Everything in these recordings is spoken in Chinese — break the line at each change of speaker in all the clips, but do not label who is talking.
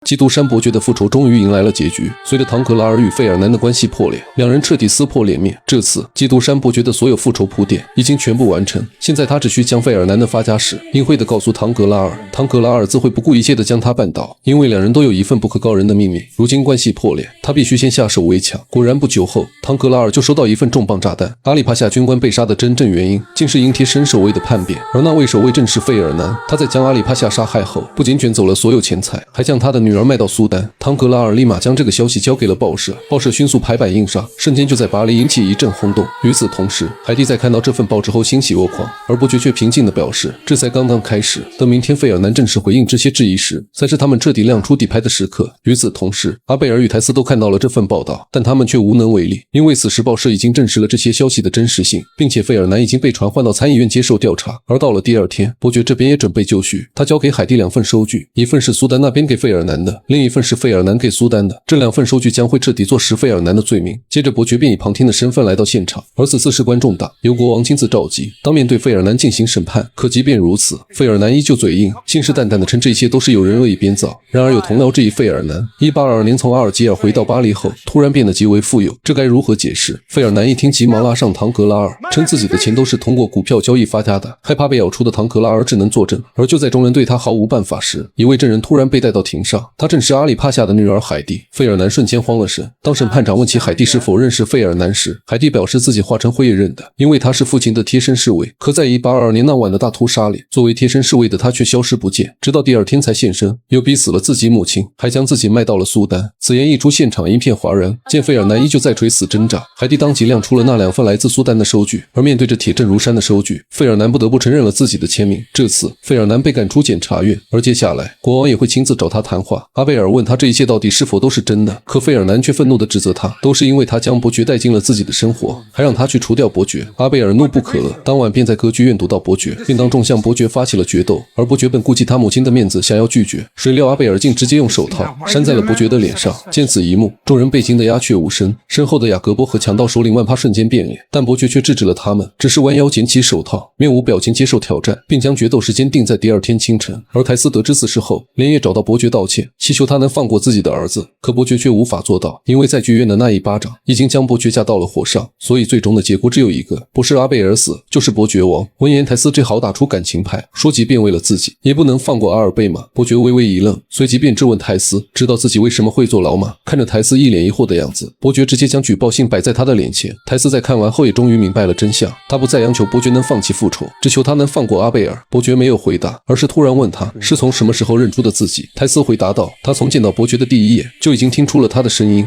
基督山伯爵的复仇终于迎来了结局。随着唐格拉尔与费尔南的关系破裂，两人彻底撕破脸面。这次，基督山伯爵的所有复仇铺垫已经全部完成，现在他只需将费尔南的发家史隐晦地告诉唐格拉尔，唐格拉尔自会不顾一切地将他绊倒，因为两人都有一份不可告人的秘密。如今关系破裂，他必须先下手为强。果然不久后，唐格拉尔就收到一份重磅炸弹。阿里帕夏军官被杀的真正原因，竟是因贴身守卫的叛变，而那位守卫正是费尔南。他在将阿里帕夏杀害后，不仅卷走了所有钱财，还将他的女儿卖到苏丹。唐格拉尔立马将这个消息交给了报社，报社迅速排版印刷，瞬间就在巴黎引起一阵轰动。与此同时，海蒂在看到这份报纸后欣喜若狂，而伯爵却平静地表示，这才刚刚开始，等明天费尔南正式回应这些质疑时，才是他们彻底亮出底牌的时刻。与此同时，阿贝尔与泰斯都看到了这份报道，但他们却无能为力，因为此时报社已经证实了这些消息的真实性，并且费尔南已经被传唤到参议院接受调查。而到了第二天，伯爵这边也准备就绪，他交给海蒂2份收据，一份是苏丹那边给费尔南的，另一份是费尔南给苏丹的。这2份收据将会彻底坐实费尔南的罪名。接着伯爵便以旁听的身份来到现场，而此次事关重大，由国王亲自召集，当面对费尔南进行审判。可即便如此，费尔南依旧嘴硬，信誓旦旦地称这一切都是有人恶意编造。然而有同僚质疑费尔南1822年从阿尔及尔回到巴黎后，突然变得极为富有，这该如何解释？费尔南一听急忙拉上唐格拉尔，称自己的钱都是通过股票交易发家的。害怕被咬出的唐格拉尔只能作证。而就在众人对他毫无办法时，一位证人突然被带到庭上，他正是阿里帕夏的女儿海蒂。费尔南瞬间慌了神。当审判长问起海蒂是否认识费尔南时，海蒂表示自己化成灰也认得，因为他是父亲的贴身侍卫。可在1822年那晚的大屠杀里，作为贴身侍卫的他却消失不见，直到第二天才现身，又逼死了自己母亲，还将自己卖到了苏丹。此言一出，现场一片哗然。见费尔南依旧在垂死挣扎，海蒂当即亮出了那2份来自苏丹的收据。而面对着铁证如山的收据，费尔南不得不承认了自己的签名。这次，费尔南被赶出检察院，而接下来，国王也会亲自找他谈话。阿贝尔问他这一切到底是否都是真的，可费尔南却愤怒地指责他，都是因为他将伯爵带进了自己的生活，还让他去除掉伯爵。阿贝尔怒不可遏，当晚便在歌剧院堵到伯爵，并当众向伯爵发起了决斗。而伯爵本顾及他母亲的面子，想要拒绝，谁料阿贝尔竟直接用手套扇在了伯爵的脸上。见此一幕，众人被惊得鸦雀无声，身后的雅各波和强盗首领万帕瞬间变脸，但伯爵却制止了他们，只是弯腰捡起手套，面无表情接受挑战，并将决斗时间定在第二天清晨。而泰斯得知此事后，连夜找到伯爵道歉，祈求他能放过自己的儿子。可伯爵却无法做到，因为在剧院的那一巴掌已经将伯爵架到了火上，所以最终的结果只有一个，不是阿贝尔死，就是伯爵亡。闻言，泰斯只好打出感情牌，说即便为了自己，也不能放过阿尔贝吗？伯爵微微一愣，随即便质问泰斯，知道自己为什么会坐牢吗？看着泰斯一脸疑惑的样子，伯爵直接将举报信摆在他的脸前。泰斯在看完后也终于明白了真相，他不再央求伯爵能放弃复仇，只求他能放过阿贝尔。伯爵没有回答，而是突然问他是从什么时候认出的自己。泰斯回答道，他从见到伯爵的第一眼就已经听出了他的声音。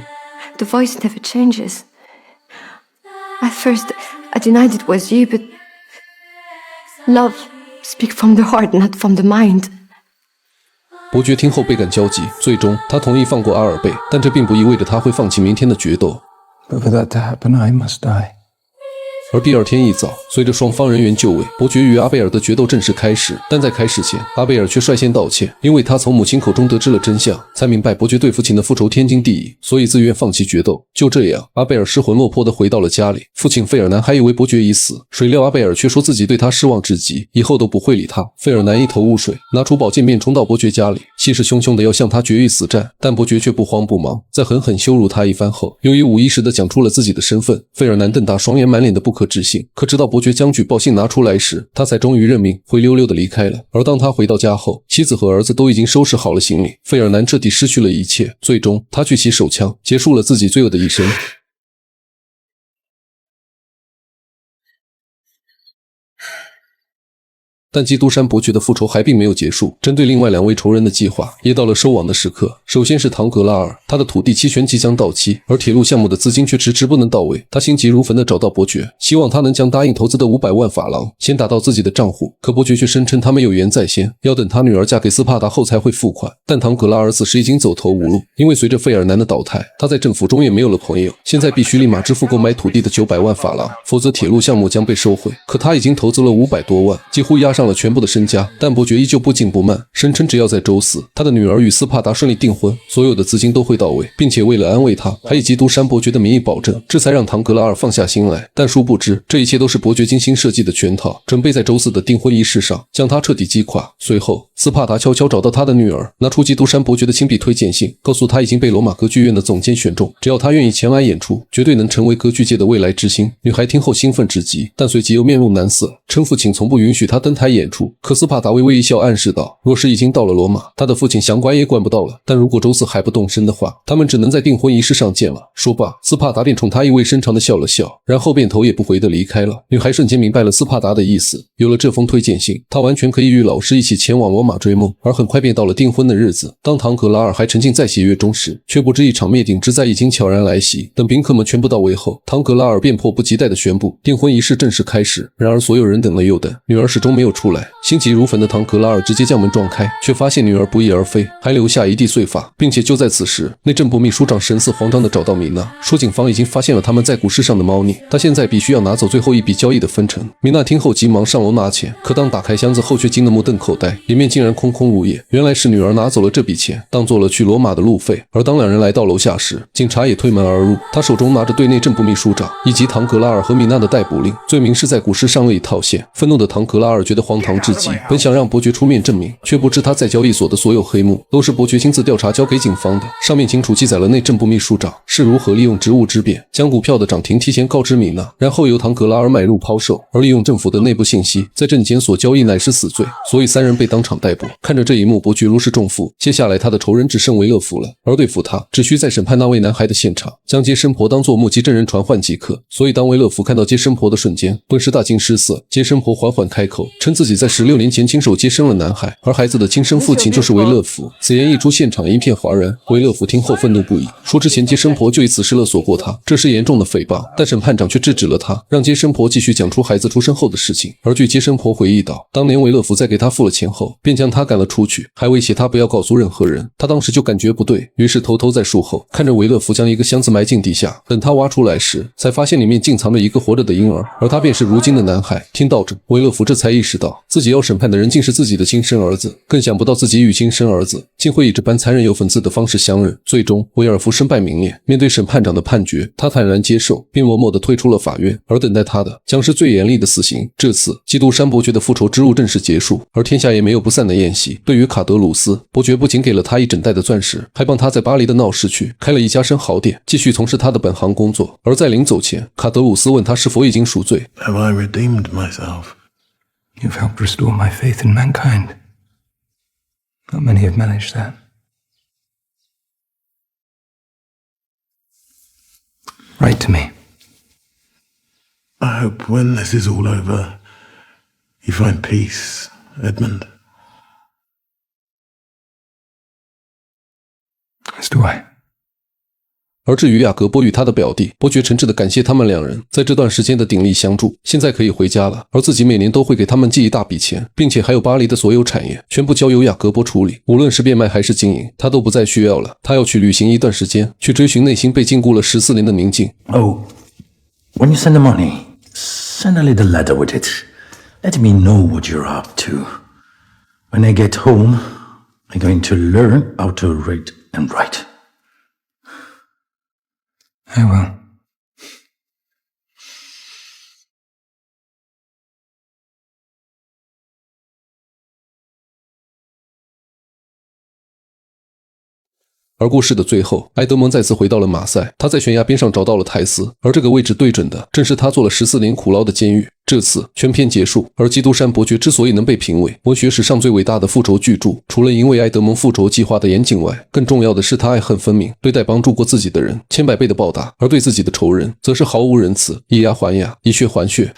The voice never changes. At first, I denied it was you, but love speaks from the heart, not from the mind.
伯爵听后倍感焦急，最终他同意放过阿尔贝，但这并不意味着他会放弃明天的决斗。
But for that to happen, I must die.
而第二天一早，随着双方人员就位，伯爵与阿贝尔的决斗正式开始。但在开始前，阿贝尔却率先道歉，因为他从母亲口中得知了真相，才明白伯爵对父亲的复仇天经地义，所以自愿放弃决斗。就这样，阿贝尔失魂落魄地回到了家里。父亲费尔南还以为伯爵已死，谁料阿贝尔却说自己对他失望至极，以后都不会理他。费尔南一头雾水，拿出宝剑便冲到伯爵家里，气势汹汹地要向他决一死战。但伯爵却不慌不忙，在狠狠羞辱他一番后，由于无意识地讲出了自己的身份。费尔南瞪大双眼，满脸的不可置信。可直到伯爵将举报信拿出来时，他才终于认命，灰溜溜地离开了。而当他回到家后，妻子和儿子都已经收拾好了行李，费尔南彻底失去了一切。最终，他举起手枪，结束了自己罪恶的一生。但基督山伯爵的复仇还并没有结束，针对另外2位仇人的计划也到了收网的时刻。首先是唐格拉尔，他的土地期权即将到期，而铁路项目的资金却迟迟不能到位。他心急如焚地找到伯爵，希望他能将答应投资的500万法郎先打到自己的账户。可伯爵却声称他们有缘在先，要等他女儿嫁给斯帕达后才会付款。但唐格拉尔此时已经走投无路，因为随着费尔南的倒台，他在政府中也没有了朋友，现在必须立马支付购买土地的900万法郎，否则铁路项目将被收回。可他已经投资了500多万，几乎押上上了全部的身家，但伯爵依旧不紧不慢，声称只要在周四他的女儿与斯帕达顺利订婚，所有的资金都会到位，并且为了安慰他，还以基督山伯爵的名义保证，这才让唐格拉尔放下心来。但殊不知，这一切都是伯爵精心设计的圈套，准备在周四的订婚仪式上将他彻底击垮。随后，斯帕达悄悄找到他的女儿，拿出基督山伯爵的亲笔推荐信，告诉他已经被罗马歌剧院的总监选中，只要他愿意前来演出，绝对能成为歌剧界的未来之星。女孩听后兴奋至极，但随即又面露难色，称父亲从不允许他登台演出。可斯帕达微微一笑，暗示道，若是已经到了罗马，他的父亲想管也管不到了，但如果周四还不动身的话，他们只能在订婚仪式上见了。说罢，斯帕达便冲他意味深长地笑了笑，然后便头也不回地离开了。女孩瞬间明白了斯帕达的意思，有了这封推荐信，她完全可以与老师一起前往罗马追梦。而很快便到了订婚的日子。当唐格拉尔还沉浸在喜悦中时，却不知一场灭顶之灾已经悄然来袭。等宾客们全部到位后，唐格拉尔便迫不及待地宣布订婚仪式正式开始。然而所有人等了又等，女儿始终没有出来。心急如焚的唐格拉尔直接将门撞开，却发现女儿不翼而飞，还留下一地碎发，并且就在此时，内政部秘书长神色慌张地找到米娜，说警方已经发现了他们在股市上的猫腻，他现在必须要拿走最后一笔交易的分成。米娜听后急忙上楼拿钱，可当打开箱子后却惊得目瞪口呆，里面竟然空空如也。原来是女儿拿走了这笔钱，当做了去罗马的路费。而当两人来到楼下时，警察也推门而入，他手中拿着对内政部秘书长以及唐格拉尔和米娜的逮捕令，罪名是在股市上恶意套现。愤怒的唐格拉尔觉得荒唐至极，本想让伯爵出面证明，却不知他在交易所的所有黑幕都是伯爵亲自调查交给警方的，上面清楚记载了内政部秘书长是如何利用职务之便将股票的涨停提前告知米娜，然后由唐格拉尔买入抛售，而利用政府的内部信息在证监所交易乃是死罪，所以三人被当场逮捕。看着这一幕，伯爵如释重负，接下来他的仇人只剩维勒福了，而对付他只需在审判那位男孩的现场将接生婆当作目击证人传唤即可。所以当维勒福看到接生婆的瞬间，顿时大惊失色。接生婆缓缓开口，称自己在16年前亲手接生了男孩，而孩子的亲生父亲就是维勒福。此言一出，现场一片哗然。维勒福听后愤怒不已，说之前接生婆就以此事勒索过他，这是严重的诽谤。但审判长却制止了他，让接生婆继续讲出孩子出生后的事情。而据接生婆回忆道，当年维勒福在给他付了钱后，便将他赶了出去，还威胁他不要告诉任何人。他当时就感觉不对，于是偷偷在树后看着维勒福将一个箱子埋进地下，等他挖出来时，才发现里面竟藏着一个活着的婴儿，而他便是如今的男孩。听到这，维勒福这才意识到自己要审判的人竟是自己的亲生儿子，更想不到自己与亲生儿子竟会以这般残忍又讽刺的方式相认。最终维尔福身败名裂，面对审判长的判决，他坦然接受，并默默地退出了法院，而等待他的将是最严厉的死刑。这次基督山伯爵的复仇之路正式结束，而天下也没有不散的宴席。对于卡德鲁斯，伯爵不仅给了他一整袋的钻石，还帮他在巴黎的闹市区开了一家生蚝店，继续从事他的本行工作。而在临走前，卡德鲁斯问他是否已经赎罪。
Have I redeemed myself?
You've helped restore my faith in mankind. Not many have managed that. Write to me.
I hope when this is all over, you find peace, Edmund.
As do I.
而至于雅各伯与他的表弟，伯爵诚挚地感谢他们两人在这段时间的鼎力相助，现在可以回家了，而自己每年都会给他们寄一大笔钱，并且还有巴黎的所有产业全部交由雅各伯处理，无论是变卖还是经营，他都不再需要了。他要去旅行一段时间，去追寻内心被禁锢了14年的宁静。
Oh, when you send the money, send a little letter with it. Let me know what you're up to. When I get home, I'm going to learn how to read and write.
I will.
而故事的最后，埃德蒙再次回到了马赛，他在悬崖边上找到了泰斯，而这个位置对准的正是他做了14年苦牢的监狱。这次全片结束，而基督山伯爵之所以能被评为文学史上最伟大的复仇巨著，除了因为埃德蒙复仇计划的严谨外，更重要的是他爱恨分明，对待帮助过自己的人千百倍的报答，而对自己的仇人则是毫无仁慈，以牙还牙，以血还血。